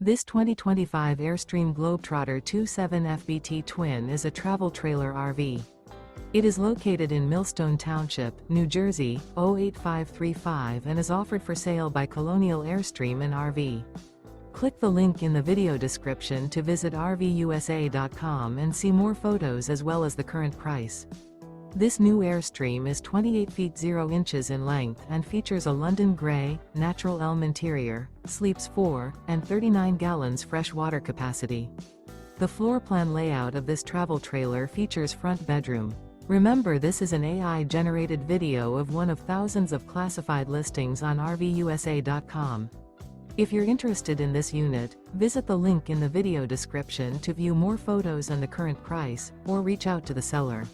This 2025 Airstream Globetrotter 27 FBT Twin is a travel trailer RV. It is located in Millstone Township, New Jersey, 08535 and is offered for sale by Colonial Airstream RV. Click the link in the video description to visit RVUSA.com and see more photos as well as the current price. This new Airstream is 28 feet 0 inches in length and features a London grey, natural elm interior, sleeps 4, and 39 gallons fresh water capacity. The floor plan layout of this travel trailer features front bedroom. Remember, this is an AI-generated video of one of thousands of classified listings on RVUSA.com. If you're interested in this unit, visit the link in the video description to view more photos and the current price, or reach out to the seller.